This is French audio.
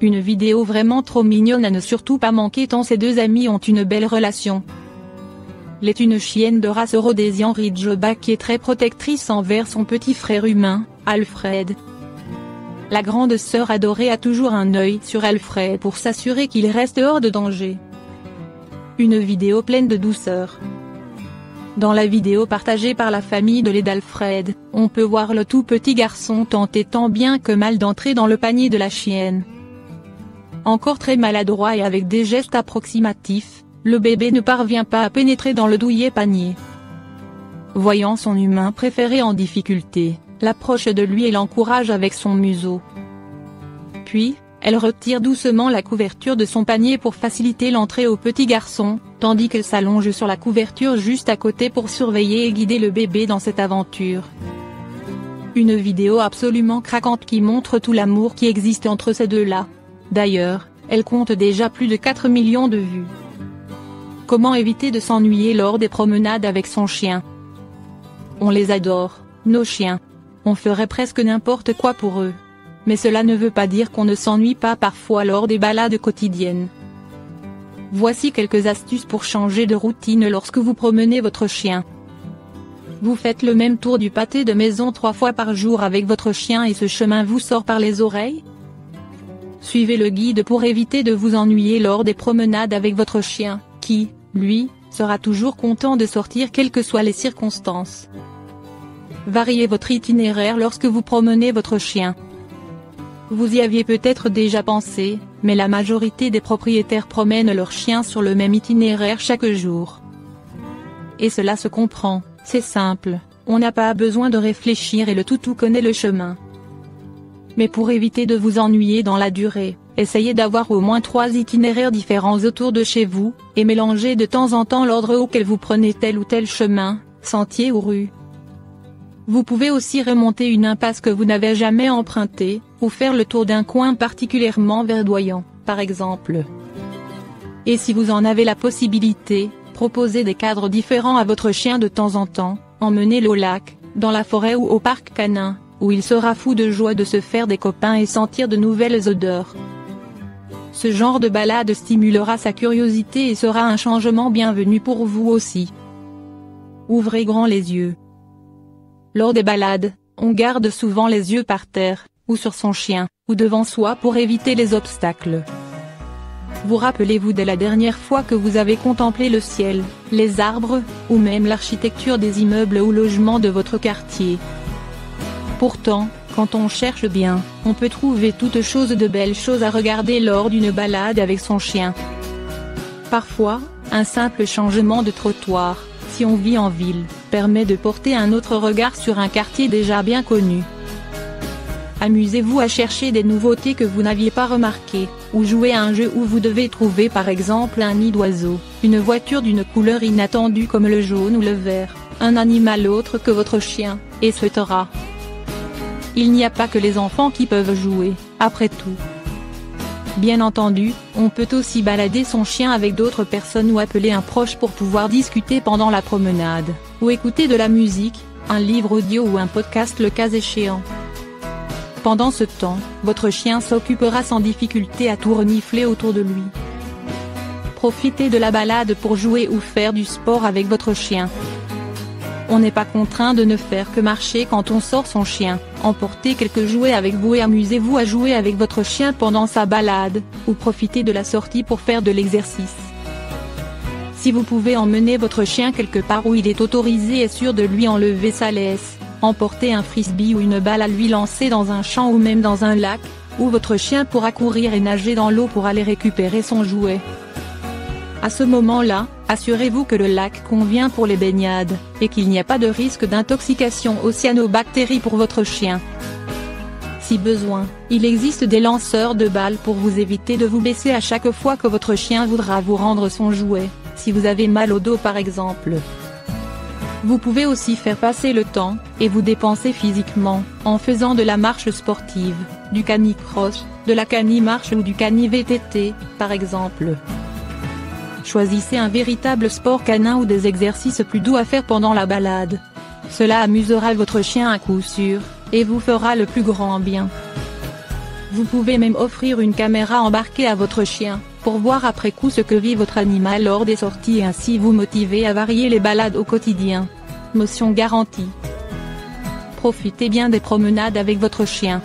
Une vidéo vraiment trop mignonne à ne surtout pas manquer tant ces deux amis ont une belle relation. L'est une chienne de race Rhodesian Ridgeback qui est très protectrice envers son petit frère humain, Alfred. La grande sœur adorée a toujours un œil sur Alfred pour s'assurer qu'il reste hors de danger. Une vidéo pleine de douceur. Dans la vidéo partagée par la famille de lait d'Alfred, on peut voir le tout petit garçon tenter tant bien que mal d'entrer dans le panier de la chienne. Encore très maladroit et avec des gestes approximatifs, le bébé ne parvient pas à pénétrer dans le douillet panier. Voyant son humain préféré en difficulté, l'approche de lui et l'encourage avec son museau. Puis, elle retire doucement la couverture de son panier pour faciliter l'entrée au petit garçon, tandis qu'elle s'allonge sur la couverture juste à côté pour surveiller et guider le bébé dans cette aventure. Une vidéo absolument craquante qui montre tout l'amour qui existe entre ces deux-là. D'ailleurs, elle compte déjà plus de 4 millions de vues. Comment éviter de s'ennuyer lors des promenades avec son chien? On les adore, nos chiens. On ferait presque n'importe quoi pour eux. Mais cela ne veut pas dire qu'on ne s'ennuie pas parfois lors des balades quotidiennes. Voici quelques astuces pour changer de routine lorsque vous promenez votre chien. Vous faites le même tour du pâté de maison 3 fois par jour avec votre chien et ce chemin vous sort par les oreilles? Suivez le guide pour éviter de vous ennuyer lors des promenades avec votre chien, qui, lui, sera toujours content de sortir quelles que soient les circonstances. Variez votre itinéraire lorsque vous promenez votre chien. Vous y aviez peut-être déjà pensé, mais la majorité des propriétaires promènent leur chien sur le même itinéraire chaque jour. Et cela se comprend, c'est simple, on n'a pas besoin de réfléchir et le toutou connaît le chemin. Mais pour éviter de vous ennuyer dans la durée, essayez d'avoir au moins 3 itinéraires différents autour de chez vous, et mélangez de temps en temps l'ordre auquel vous prenez tel ou tel chemin, sentier ou rue. Vous pouvez aussi remonter une impasse que vous n'avez jamais empruntée, ou faire le tour d'un coin particulièrement verdoyant, par exemple. Et si vous en avez la possibilité, proposez des cadres différents à votre chien de temps en temps, emmenez-le au lac, dans la forêt ou au parc canin, où il sera fou de joie de se faire des copains et sentir de nouvelles odeurs. Ce genre de balade stimulera sa curiosité et sera un changement bienvenu pour vous aussi. Ouvrez grand les yeux. Lors des balades, on garde souvent les yeux par terre, ou sur son chien, ou devant soi pour éviter les obstacles. Vous rappelez-vous de la dernière fois que vous avez contemplé le ciel, les arbres, ou même l'architecture des immeubles ou logements de votre quartier? Pourtant, quand on cherche bien, on peut trouver toutes choses de belles choses à regarder lors d'une balade avec son chien. Parfois, un simple changement de trottoir, si on vit en ville, permet de porter un autre regard sur un quartier déjà bien connu. Amusez-vous à chercher des nouveautés que vous n'aviez pas remarquées, ou jouez à un jeu où vous devez trouver par exemple un nid d'oiseau, une voiture d'une couleur inattendue comme le jaune ou le vert, un animal autre que votre chien, etc. Il n'y a pas que les enfants qui peuvent jouer, après tout. Bien entendu, on peut aussi balader son chien avec d'autres personnes ou appeler un proche pour pouvoir discuter pendant la promenade, ou écouter de la musique, un livre audio ou un podcast le cas échéant. Pendant ce temps, votre chien s'occupera sans difficulté à tout renifler autour de lui. Profitez de la balade pour jouer ou faire du sport avec votre chien. On n'est pas contraint de ne faire que marcher quand on sort son chien, emportez quelques jouets avec vous et amusez-vous à jouer avec votre chien pendant sa balade, ou profitez de la sortie pour faire de l'exercice. Si vous pouvez emmener votre chien quelque part où il est autorisé et sûr de lui enlever sa laisse, emportez un frisbee ou une balle à lui lancer dans un champ ou même dans un lac, où votre chien pourra courir et nager dans l'eau pour aller récupérer son jouet. À ce moment-là, assurez-vous que le lac convient pour les baignades, et qu'il n'y a pas de risque d'intoxication aux cyanobactéries pour votre chien. Si besoin, il existe des lanceurs de balles pour vous éviter de vous blesser à chaque fois que votre chien voudra vous rendre son jouet, si vous avez mal au dos par exemple. Vous pouvez aussi faire passer le temps, et vous dépenser physiquement, en faisant de la marche sportive, du canicross, de la canimarche ou du cani-VTT, par exemple. Choisissez un véritable sport canin ou des exercices plus doux à faire pendant la balade. Cela amusera votre chien à coup sûr, et vous fera le plus grand bien. Vous pouvez même offrir une caméra embarquée à votre chien, pour voir après coup ce que vit votre animal lors des sorties et ainsi vous motiver à varier les balades au quotidien. Motion garantie. Profitez bien des promenades avec votre chien.